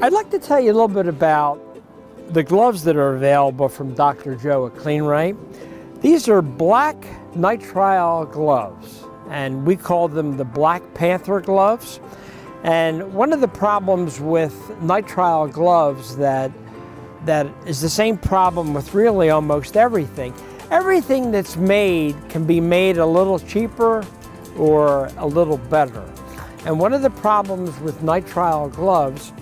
I'd like to tell you a little bit about the gloves that are available from Dr. Joe at Kleen-Rite. These are black nitrile gloves, and we call them the Black Panther gloves. And one of the problems with nitrile gloves that is the same problem with really almost everything. Everything that's made can be made a little cheaper or a little better. And one of the problems with nitrile gloves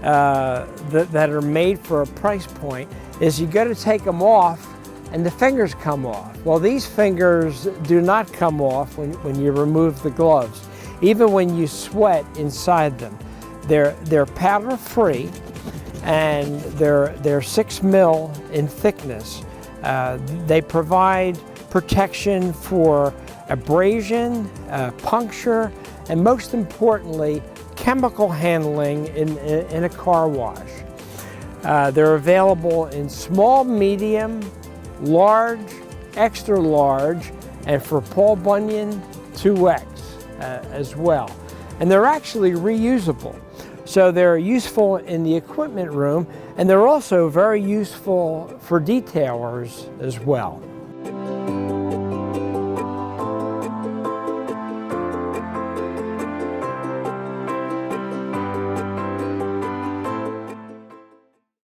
that are made for a price point is you got to take them off and the fingers come off. Well, these fingers do not come off when you remove the gloves, even when you sweat inside them. They're powder free, and they're 6 mil in thickness. They provide protection for abrasion, puncture, and most importantly, chemical handling in a car wash. They're available in small, medium, large, extra large, and for Paul Bunyan, 2X as well. And they're actually reusable. So they're useful in the equipment room, and they're also very useful for detailers as well.